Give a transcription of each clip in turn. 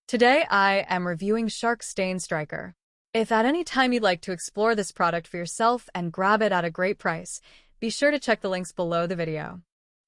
Today I am reviewing Shark StainStriker. If at any time you'd like to explore this product for yourself and grab it at a great price, be sure to check the links below the video.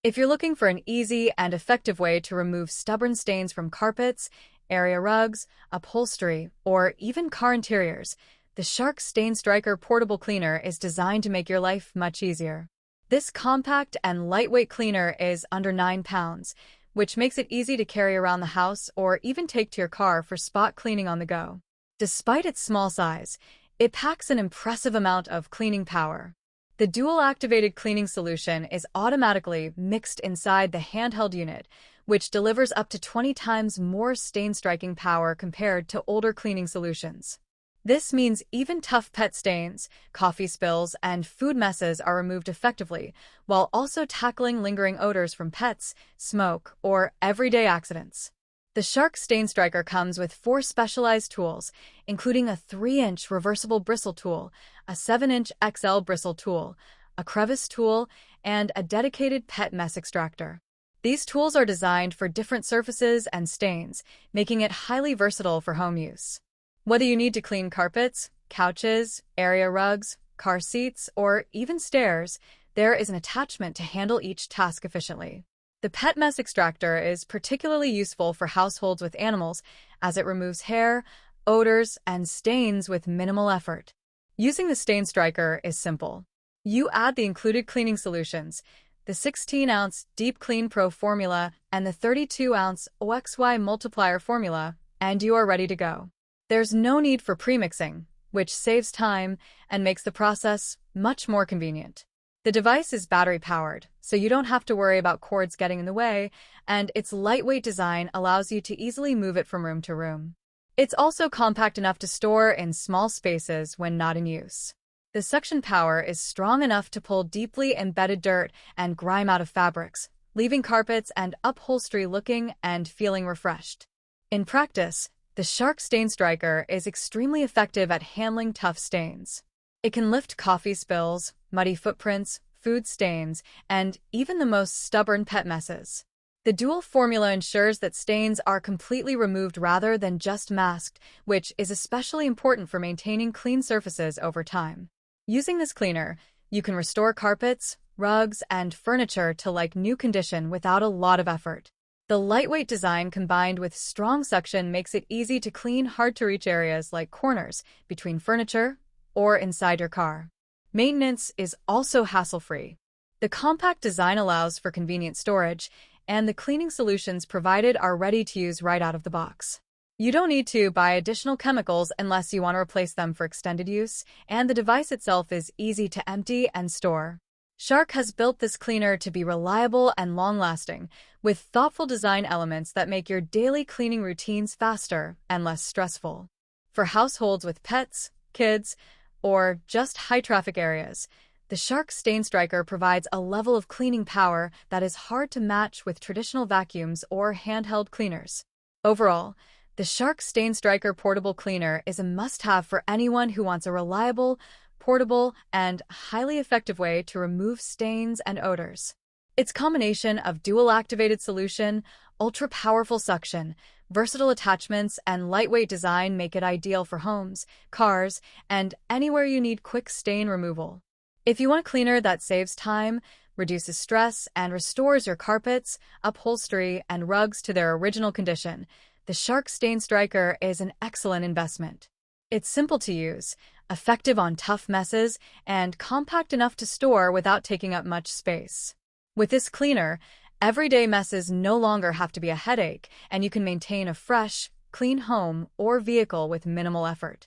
If you're looking for an easy and effective way to remove stubborn stains from carpets, area rugs, upholstery, or even car interiors, the Shark StainStriker Portable Cleaner is designed to make your life much easier. This compact and lightweight cleaner is under 9 pounds, which makes it easy to carry around the house or even take to your car for spot cleaning on the go. Despite its small size, it packs an impressive amount of cleaning power. The dual-activated cleaning solution is automatically mixed inside the handheld unit, which delivers up to 20 times more stain-striking power compared to older cleaning solutions. This means even tough pet stains, coffee spills, and food messes are removed effectively, while also tackling lingering odors from pets, smoke, or everyday accidents. The Shark StainStriker comes with 4 specialized tools, including a 3-inch reversible bristle tool, a 7-inch XL bristle tool, a crevice tool, and a dedicated pet mess extractor. These tools are designed for different surfaces and stains, making it highly versatile for home use. Whether you need to clean carpets, couches, area rugs, car seats, or even stairs, there is an attachment to handle each task efficiently. The pet mess extractor is particularly useful for households with animals as it removes hair, odors, and stains with minimal effort. Using the StainStriker is simple. You add the included cleaning solutions, the 16-ounce Deep Clean Pro formula and the 32-ounce OXY multiplier formula, and you are ready to go. There's no need for premixing, which saves time and makes the process much more convenient. The device is battery-powered, so you don't have to worry about cords getting in the way, and its lightweight design allows you to easily move it from room to room. It's also compact enough to store in small spaces when not in use. The suction power is strong enough to pull deeply embedded dirt and grime out of fabrics, leaving carpets and upholstery looking and feeling refreshed. In practice, the Shark StainStriker is extremely effective at handling tough stains. It can lift coffee spills, muddy footprints, food stains, and even the most stubborn pet messes. The dual formula ensures that stains are completely removed rather than just masked, which is especially important for maintaining clean surfaces over time. Using this cleaner, you can restore carpets, rugs, and furniture to like new condition without a lot of effort. The lightweight design combined with strong suction makes it easy to clean hard-to-reach areas like corners, between furniture, or inside your car. Maintenance is also hassle-free. The compact design allows for convenient storage, and the cleaning solutions provided are ready to use right out of the box. You don't need to buy additional chemicals unless you want to replace them for extended use, and the device itself is easy to empty and store. Shark has built this cleaner to be reliable and long-lasting, with thoughtful design elements that make your daily cleaning routines faster and less stressful. For households with pets, kids, or just high-traffic areas, the Shark StainStriker provides a level of cleaning power that is hard to match with traditional vacuums or handheld cleaners. Overall, the Shark StainStriker Portable Cleaner is a must-have for anyone who wants a reliable, portable, and highly effective way to remove stains and odors. Its combination of dual-activated solution, ultra-powerful suction, versatile attachments, and lightweight design make it ideal for homes, cars, and anywhere you need quick stain removal. If you want a cleaner that saves time, reduces stress, and restores your carpets, upholstery, and rugs to their original condition, the Shark StainStriker is an excellent investment. It's simple to use, effective on tough messes, and compact enough to store without taking up much space. With this cleaner, everyday messes no longer have to be a headache, and you can maintain a fresh, clean home or vehicle with minimal effort.